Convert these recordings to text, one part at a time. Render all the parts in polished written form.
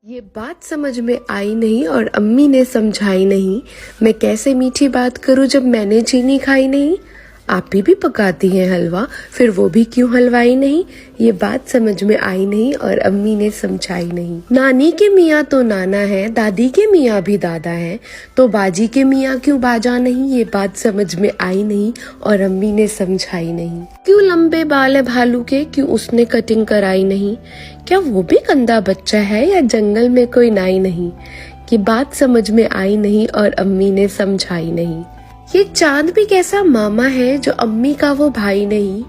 ये बात समझ में आई नहीं और अम्मी ने समझाई नहीं। मैं कैसे मीठी बात करूं जब मैंने चीनी खाई नहीं। आप ही भी पकाती हैं हलवा, फिर वो भी क्यों हलवाई नहीं। ये बात समझ में आई नहीं और अम्मी ने समझाई नहीं। नानी के मियाँ तो नाना है, दादी के मियाँ भी दादा है, तो बाजी के मियाँ क्यों बाजा नहीं। ये बात समझ में आई नहीं और अम्मी ने समझाई नहीं। क्यों लंबे बाल है भालू के, क्यों उसने कटिंग कराई नहीं। क्या वो भी गंदा बच्चा है या जंगल में कोई नाई नहीं। ये बात समझ में आई नहीं और अम्मी ने समझाई नहीं। ये चांद भी कैसा मामा है जो अम्मी का वो भाई नहीं।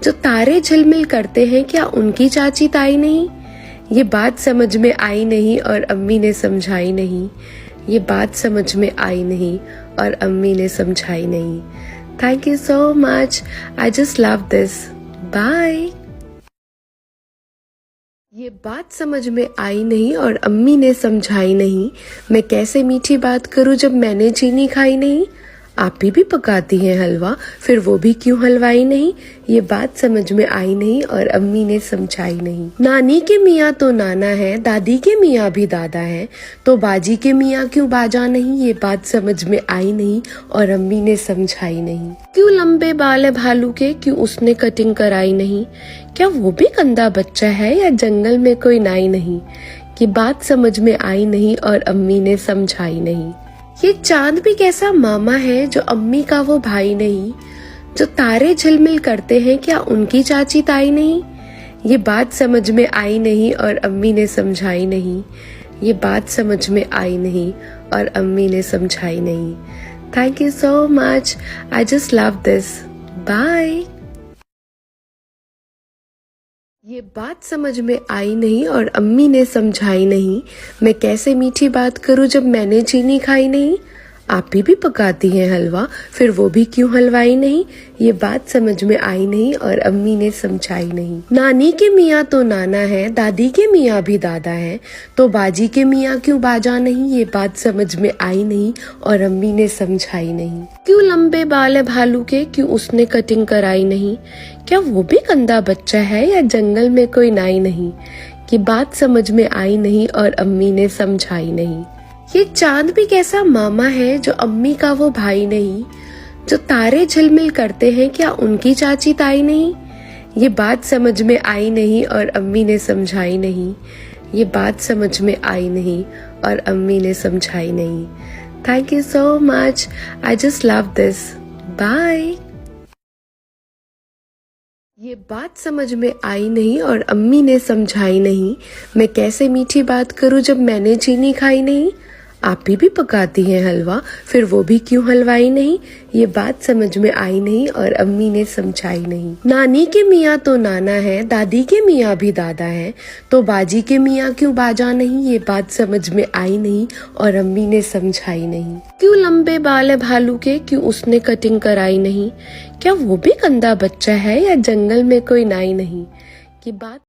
जो तारे झिलमिल करते हैं क्या उनकी चाची ताई नहीं। ये बात समझ में आई नहीं और अम्मी ने समझाई नहीं। ये बात समझ में आई नहीं और अम्मी ने समझाई नहीं। Thank you so much, I just love this, bye. ये बात समझ में आई नहीं और अम्मी ने समझाई नहीं। मैं कैसे मीठी बात करूं जब मैंने चीनी खाई नहीं। आप ही भी पकाती हैं हलवा, फिर वो भी क्यों हलवाई नहीं। ये बात समझ में आई नहीं और अम्मी ने समझाई नहीं। नानी के मियाँ तो नाना है, दादी के मियाँ भी दादा है, तो बाजी के मियाँ क्यों बाजा नहीं। ये बात समझ में आई नहीं और अम्मी ने समझाई नहीं। क्यों लंबे बाल है भालू के, क्यों उसने कटिंग कराई नहीं। क्या वो भी गंदा बच्चा है या जंगल में कोई नाई नहीं। ये बात समझ में आई नहीं और अम्मी ने समझाई नहीं। ये चांद भी कैसा मामा है जो अम्मी का वो भाई नहीं। जो तारे झिलमिल करते हैं क्या उनकी चाची ताई नहीं। ये बात समझ में आई नहीं और अम्मी ने समझाई नहीं। ये बात समझ में आई नहीं और अम्मी ने समझाई नहीं। Thank you so much, I just love this, bye. ये बात समझ में आई नहीं और अम्मी ने समझाई नहीं। मैं कैसे मीठी बात करूं जब मैंने चीनी खाई नहीं। आप ही भी पकाती हैं हलवा, फिर वो भी क्यों हलवाई नहीं। ये बात समझ में आई नहीं और अम्मी ने समझाई नहीं। नानी के मियाँ तो नाना है, दादी के मियाँ भी दादा है, तो बाजी के मियाँ क्यों बाजा नहीं। ये बात समझ में आई नहीं और अम्मी ने समझाई नहीं। क्यों लंबे बाल है भालू के, क्यों उसने कटिंग कराई नहीं। क्या वो भी गंदा बच्चा है या जंगल में कोई नाई नहीं। ये बात समझ में आई नहीं और अम्मी ने समझाई नहीं। ये चांद भी कैसा मामा है जो अम्मी का वो भाई नहीं। जो तारे झिलमिल करते हैं क्या उनकी चाची ताई नहीं। ये बात समझ में आई नहीं और अम्मी ने समझाई नहीं। ये बात समझ में आई नहीं और अम्मी ने समझाई नहीं। Thank you so much, I just love this, bye. ये बात समझ में आई नहीं और अम्मी ने समझाई नहीं। मैं कैसे मीठी बात करूं जब मैंने चीनी खाई नहीं। आप ही भी पकाती हैं हलवा, फिर वो भी क्यों हलवाई नहीं। ये बात समझ में आई नहीं और अम्मी ने समझाई नहीं। नानी के मियाँ तो नाना है, दादी के मियाँ भी दादा है, तो बाजी के मियाँ क्यों बाजा नहीं। ये बात समझ में आई नहीं और अम्मी ने समझाई नहीं। क्यों लंबे बाल है भालू के, क्यों उसने कटिंग कराई नहीं। क्या वो भी गंदा बच्चा है या जंगल में कोई नाई नहीं। ये बात